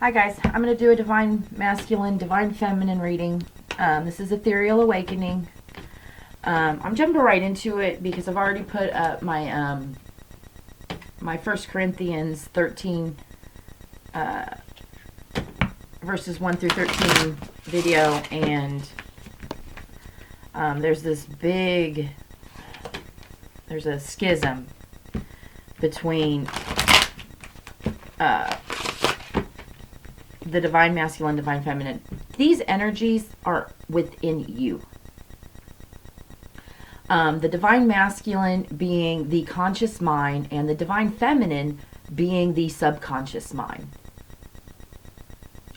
Hi guys, I'm going to do a Divine Masculine, Divine Feminine reading. This is Ethereal Awakening. I'm jumping right into it because I've already put up my my 1 Corinthians 13 verses 1 through 13 video, and there's a schism between the Divine Masculine, Divine Feminine. These energies are within you. The Divine Masculine being the conscious mind, and the Divine Feminine being the subconscious mind.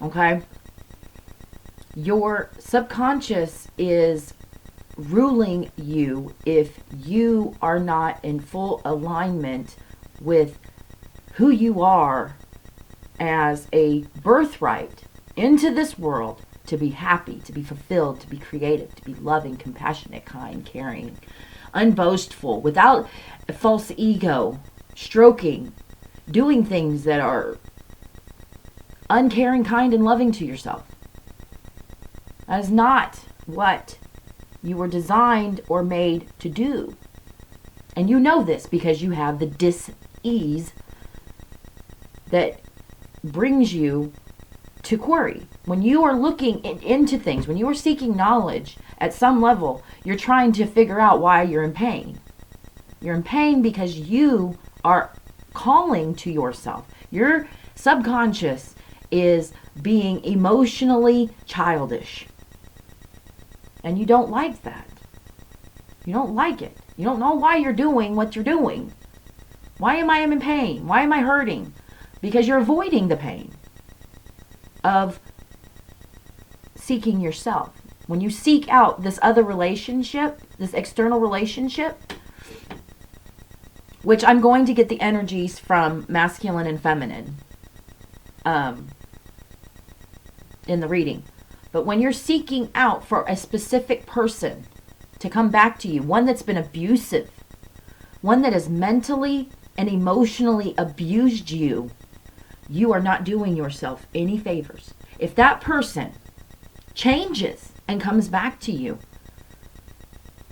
Okay? Your subconscious is ruling you if you are not in full alignment with who you are as a birthright into this world, to be happy, to be fulfilled, to be creative, to be loving, compassionate, kind, caring, unboastful, without a false ego, stroking, doing things that are uncaring, kind, and loving to yourself. That is not what you were designed or made to do. And you know this because you have the dis-ease that brings you to query. When you are looking into things, when you are seeking knowledge at some level, you're trying to figure out why you're in pain. You're in pain because you are calling to yourself. Your subconscious is being emotionally childish. And you don't like that. You don't like it. You don't know why you're doing what you're doing. Why am I in pain? Why am I hurting? Because you're avoiding the pain of seeking yourself. When you seek out this other relationship, this external relationship, which I'm going to get the energies from masculine and feminine in the reading. But when you're seeking out for a specific person to come back to you, one that's been abusive, one that has mentally and emotionally abused you, you are not doing yourself any favors. If that person changes and comes back to you,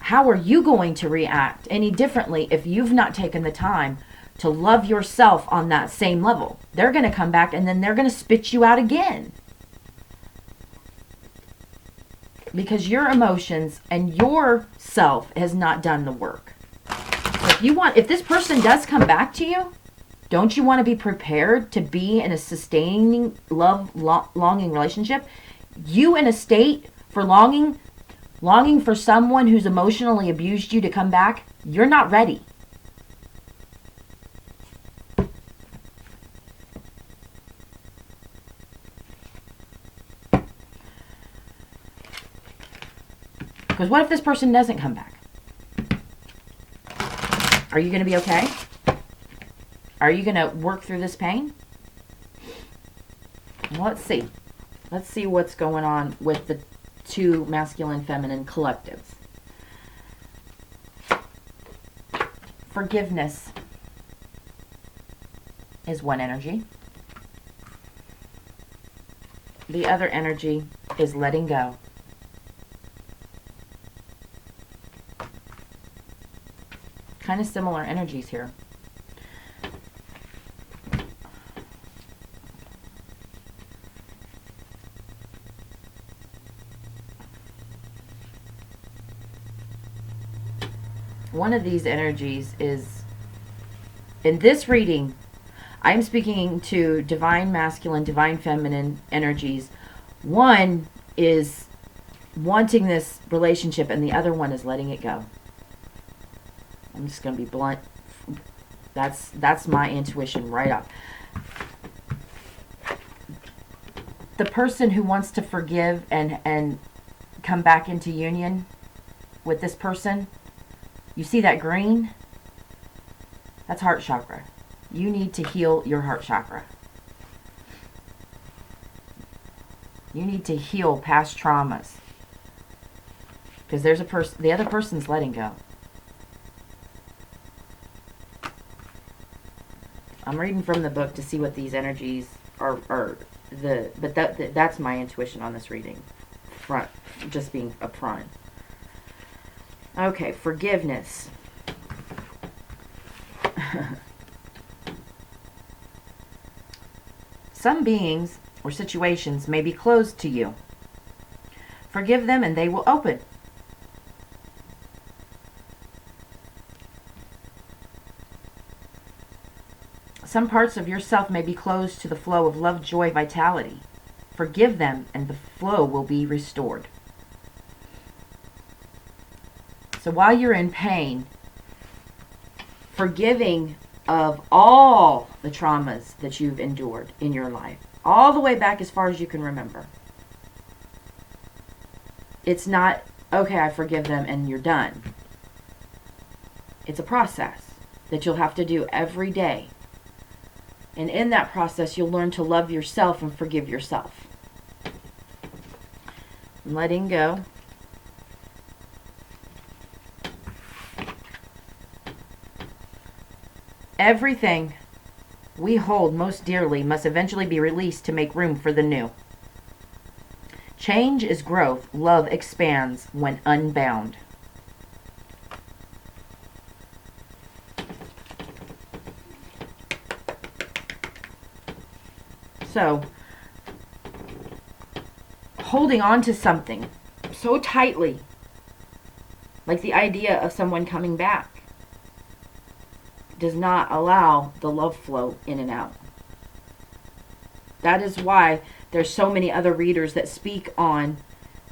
how are you going to react any differently if you've not taken the time to love yourself on that same level? They're going to come back and then they're going to spit you out again. Because your emotions and your self has not done the work. If this person does come back to you, don't you want to be prepared to be in a sustaining, longing relationship? You in a state for longing for someone who's emotionally abused you to come back, you're not ready. Because what if this person doesn't come back? Are you going to be okay? Are you going to work through this pain? Well, let's see. Let's see what's going on with the two masculine, feminine collectives. Forgiveness is one energy. The other energy is letting go. Kind of similar energies here. One of these energies is, in this reading, I'm speaking to divine masculine, divine feminine energies. One is wanting this relationship and the other one is letting it go. I'm just going to be blunt. That's my intuition right up. The person who wants to forgive and come back into union with this person, you see that green? That's heart chakra. You need to heal your heart chakra. You need to heal past traumas. Because there's the other person's letting go. I'm reading from the book to see what these energies are that's my intuition on this reading. Just being upfront. Okay, forgiveness. Some beings or situations may be closed to you. Forgive them and they will open. Some parts of yourself may be closed to the flow of love, joy, vitality. Forgive them and the flow will be restored. So while you're in pain, forgiving of all the traumas that you've endured in your life, all the way back as far as you can remember. It's not, okay, I forgive them and you're done. It's a process that you'll have to do every day. And in that process, you'll learn to love yourself and forgive yourself. Letting go. Everything we hold most dearly must eventually be released to make room for the new. Change is growth. Love expands when unbound. So, holding on to something so tightly, like the idea of someone coming back, does not allow the love flow in and out. That is why there's so many other readers that speak on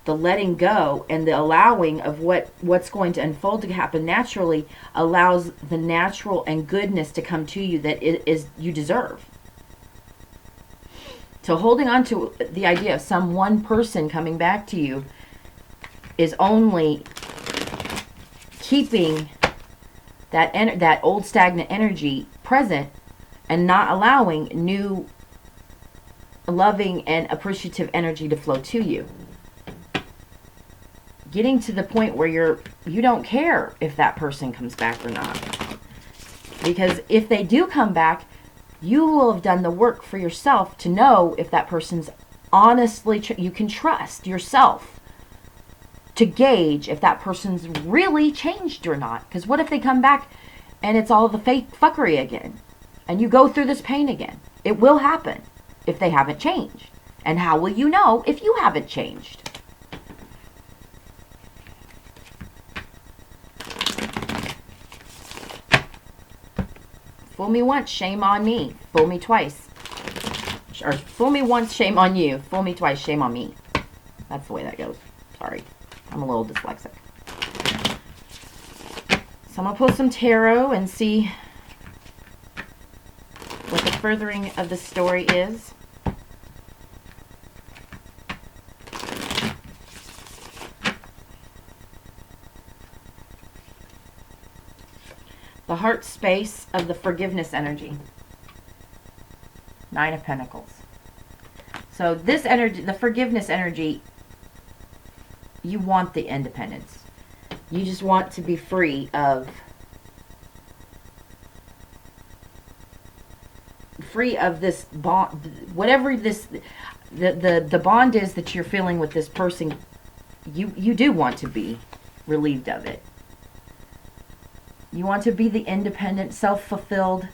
the letting go and the allowing of what's going to unfold to happen naturally allows the natural and goodness to come to you that it is you deserve. So holding on to the idea of some one person coming back to you is only keeping that old stagnant energy present and not allowing new loving and appreciative energy to flow to you. Getting to the point where you don't care if that person comes back or not. Because if they do come back, you will have done the work for yourself to know if that person's honestly, you can trust yourself to gauge if that person's really changed or not. Because what if they come back and it's all the fake fuckery again? And you go through this pain again. It will happen if they haven't changed. And how will you know if you haven't changed? Fool me once, shame on me. Fool me twice. Or fool me once, shame on you. Fool me twice, shame on me. That's the way that goes. Sorry. I'm a little dyslexic. So I'm going to pull some tarot and see what the furthering of the story is. The heart space of the forgiveness energy. 9 of Pentacles. So this energy, the forgiveness energy, you want the independence. You just want to be free of this bond, whatever this the bond is that you're feeling with this person. You do want to be relieved of it. You want to be the independent, self-fulfilled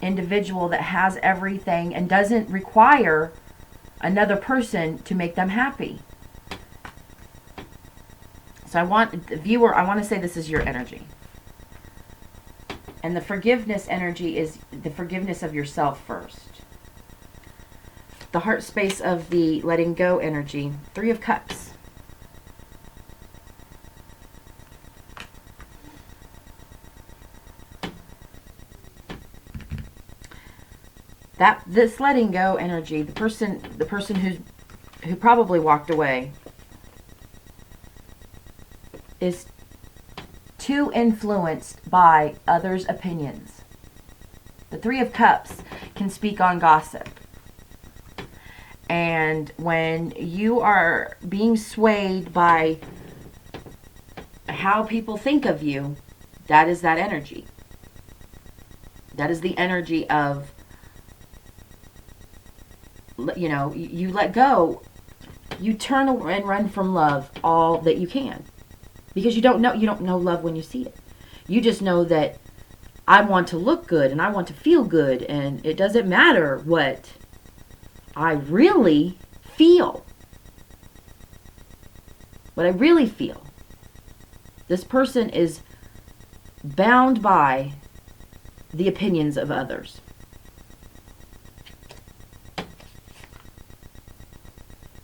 individual that has everything and doesn't require another person to make them happy. So I want the viewer, I want to say this is your energy. And the forgiveness energy is the forgiveness of yourself first. The heart space of the letting go energy, 3 of Cups. This letting go energy, the person who probably walked away is too influenced by others' opinions. The 3 of Cups can speak on gossip. And when you are being swayed by how people think of you, that is that energy. That is the energy of you know, you let go, you turn and run from love all that you can. Because you don't know love when you see it. You just know that I want to look good and I want to feel good, and it doesn't matter what I really feel. What I really feel. This person is bound by the opinions of others.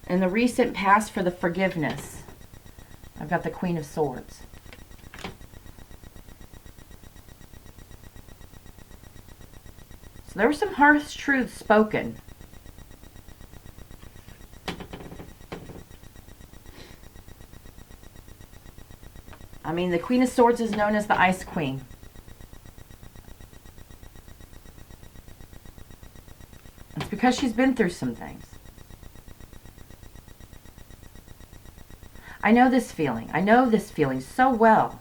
In the recent past for the forgiveness, I've got the Queen of Swords. So there were some harsh truths spoken. I mean, the Queen of Swords is known as the Ice Queen. It's because she's been through some things. I know this feeling. I know this feeling so well.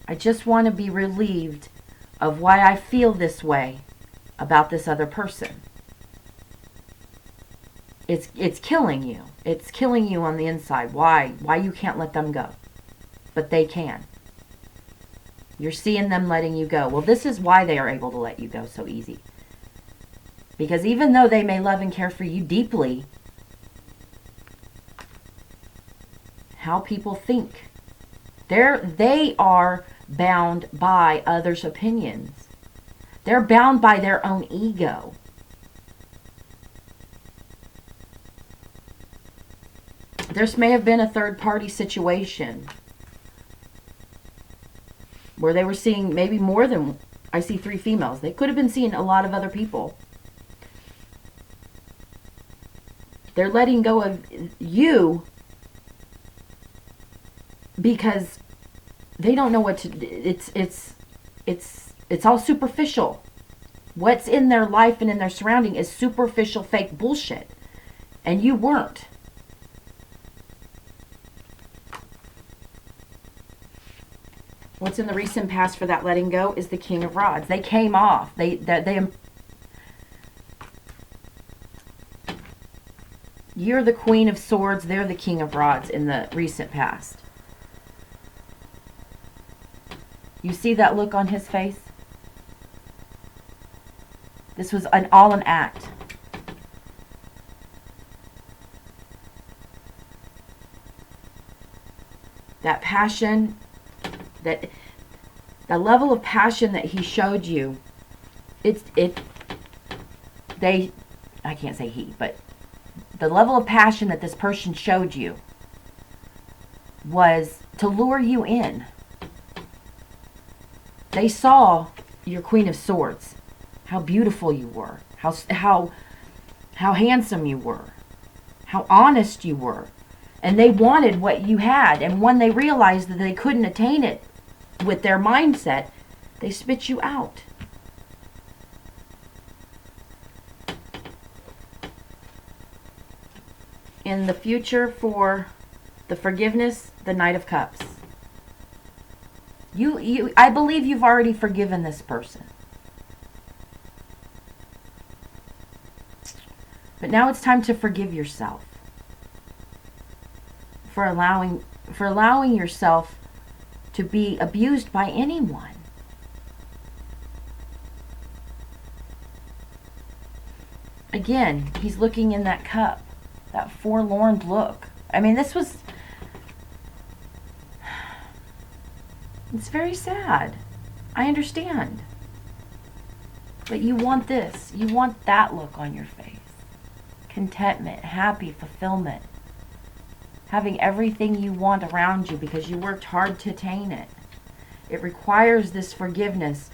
I just want to be relieved of why I feel this way about this other person. It's killing you. It's killing you on the inside. Why you can't let them go. But they can. You're seeing them letting you go. Well, this is why they are able to let you go so easy. Because even though they may love and care for you deeply, how people think. They are bound by others' opinions. They're bound by their own ego. This may have been a third-party situation where they were seeing maybe more than, I see 3 females. They could have been seeing a lot of other people. They're letting go of you because they don't know what to do. It's all superficial. What's in their life and in their surrounding is superficial fake bullshit. And you weren't. What's in the recent past for that letting go is the King of Rods. They came off. You're the Queen of Swords. They're the King of Rods in the recent past. You see that look on his face? This was all an act. That passion, that level of passion that he showed you, I can't say he, but the level of passion that this person showed you was to lure you in. They saw your Queen of Swords, how beautiful you were, how handsome you were, how honest you were. And they wanted what you had. And when they realized that they couldn't attain it with their mindset, they spit you out. In the future for the forgiveness, the Knight of Cups. I believe you've already forgiven this person. But now it's time to forgive yourself for allowing yourself to be abused by anyone. Again, he's looking in that cup, that forlorn look. I mean, it's very sad. I understand. But you want this. You want that look on your face. Contentment, happy, fulfillment. Having everything you want around you because you worked hard to attain it. It requires this forgiveness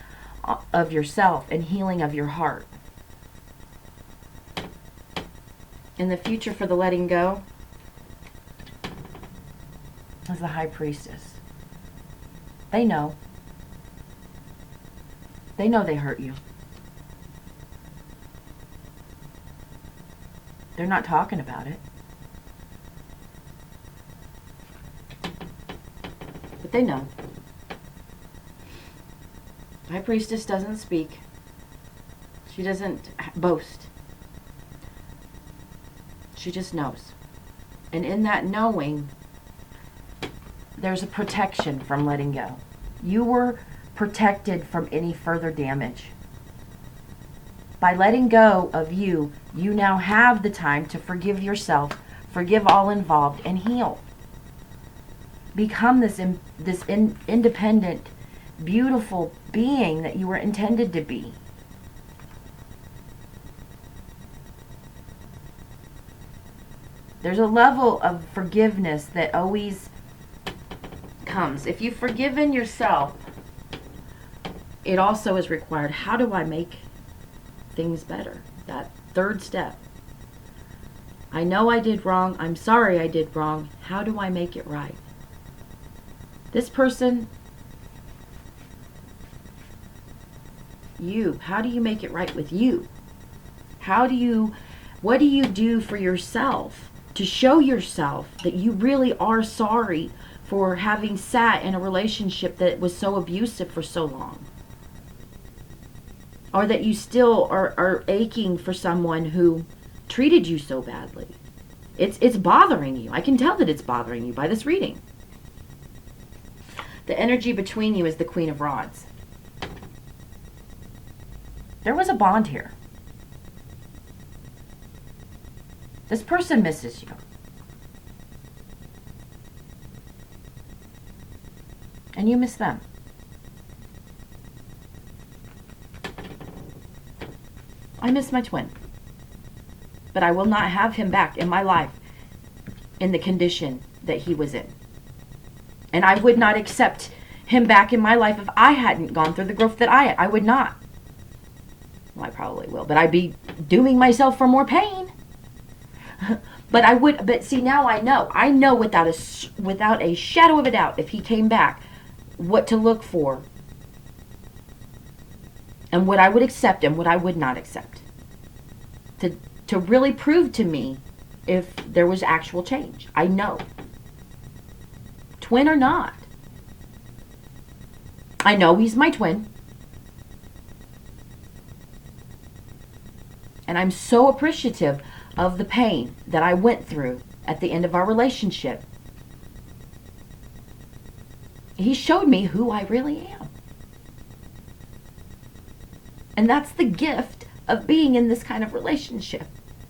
of yourself and healing of your heart. In the future for the letting go is the High Priestess. They know. They know they hurt you. They're not talking about it. But they know. The High Priestess doesn't speak. She doesn't boast. She just knows. And in that knowing, there's a protection from letting go. You were protected from any further damage. By letting go of you, you now have the time to forgive yourself, forgive all involved, and heal. Become this independent, beautiful being that you were intended to be. There's a level of forgiveness that always comes. If you've forgiven yourself, it also is required. How do I make things better? That third step. I know I did wrong. I'm sorry I did wrong. How do I make it right? This person, you, how do you make it right with you? What do you do for yourself to show yourself that you really are sorry for having sat in a relationship that was so abusive for so long? Or that you still are aching for someone who treated you so badly. It's bothering you. I can tell that it's bothering you by this reading. The energy between you is the Queen of Rods. There was a bond here. This person misses you. And you miss them. I miss my twin. But I will not have him back in my life in the condition that he was in. And I would not accept him back in my life if I hadn't gone through the growth that I would not. Well, I probably will, but I'd be dooming myself for more pain. But see, now I know without a shadow of a doubt, if he came back, what to look for. And what I would accept and what I would not accept. To really prove to me if there was actual change. I know. Twin or not. I know he's my twin. And I'm so appreciative of the pain that I went through at the end of our relationship. He showed me who I really am. And that's the gift of being in this kind of relationship.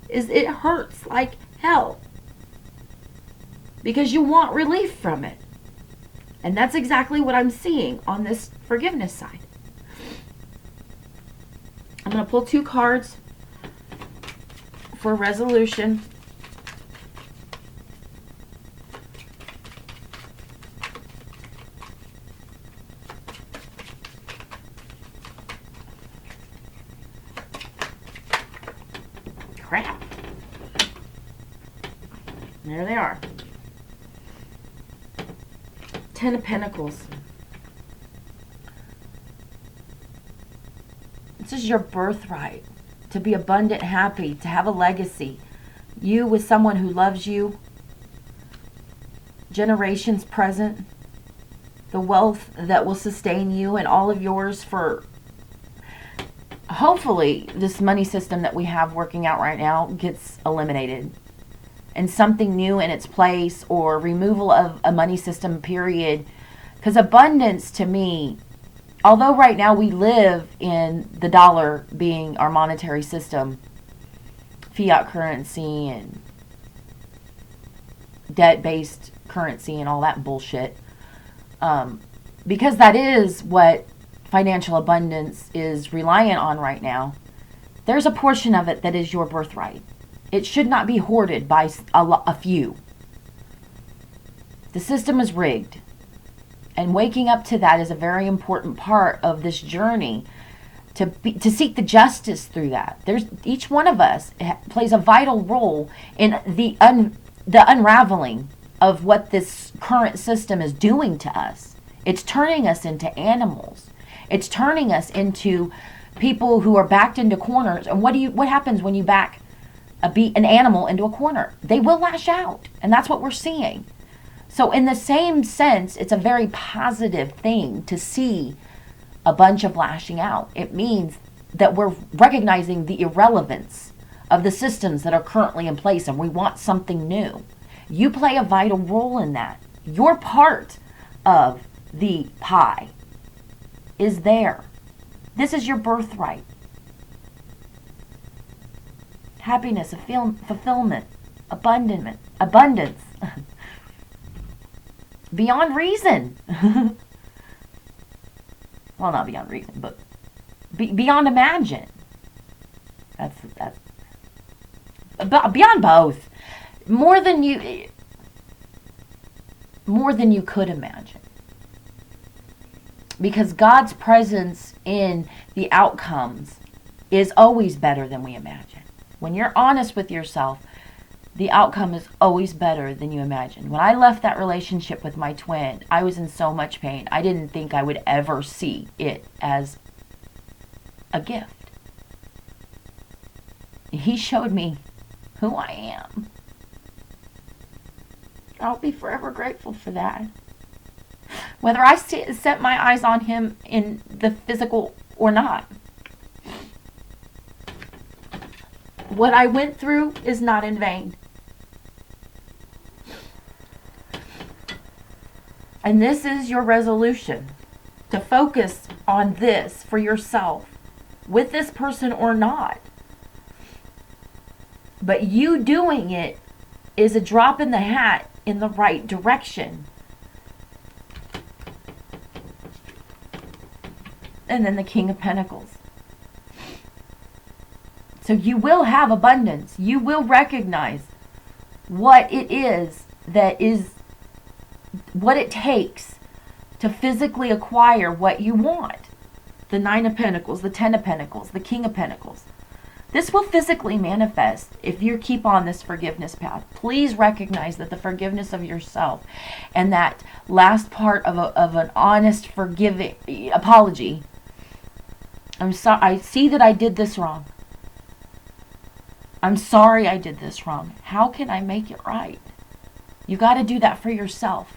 Is it hurts like hell. Because you want relief from it. And that's exactly what I'm seeing on this forgiveness side. I'm going to pull 2 cards for resolution. Crap. There they are. 10 of Pentacles. This is your birthright. To be abundant, happy, to have a legacy. You with someone who loves you. Generations present. The wealth that will sustain you and all of yours for... Hopefully, this money system that we have working out right now gets eliminated. And something new in its place, or removal of a money system, period. Because abundance, to me, although right now we live in the dollar being our monetary system, fiat currency and debt-based currency and all that bullshit, because that is what financial abundance is reliant on right now, there's a portion of it that is your birthright. It should not be hoarded by a few. The system is rigged. And waking up to that is a very important part of this journey, to seek the justice through that. Each one of us plays a vital role in the unraveling of what this current system is doing to us. It's turning us into animals. It's turning us into people who are backed into corners. And what happens when you back an animal into a corner? They will lash out. And that's what we're seeing. So in the same sense, it's a very positive thing to see a bunch of lashing out. It means that we're recognizing the irrelevance of the systems that are currently in place, and we want something new. You play a vital role in that. Your part of the pie is there. This is your birthright. Happiness, fulfillment, abundance. Beyond reason. Well, not beyond reason, but beyond imagine. That's beyond both. More than you could imagine. Because God's presence in the outcomes is always better than we imagine. When you're honest with yourself, the outcome is always better than you imagine. When I left that relationship with my twin, I was in so much pain. I didn't think I would ever see it as a gift. He showed me who I am. I'll be forever grateful for that. Whether I set my eyes on him in the physical or not. What I went through is not in vain. And this is your resolution, to focus on this for yourself, with this person or not. But you doing it is a drop in the hat in the right direction. And then the King of Pentacles. So you will have abundance. You will recognize what it is that is what it takes to physically acquire what you want. The Nine of Pentacles, the Ten of Pentacles, the King of Pentacles. This will physically manifest if you keep on this forgiveness path. Please recognize that the forgiveness of yourself and that last part of an honest forgiving apology. I'm sorry. I see that I did this wrong. I'm sorry I did this wrong. How can I make it right? You got to do that for yourself.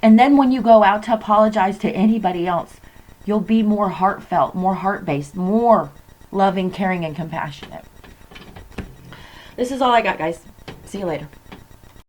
And then when you go out to apologize to anybody else, you'll be more heartfelt, more heart-based, more loving, caring, and compassionate. This is all I got, guys. See you later.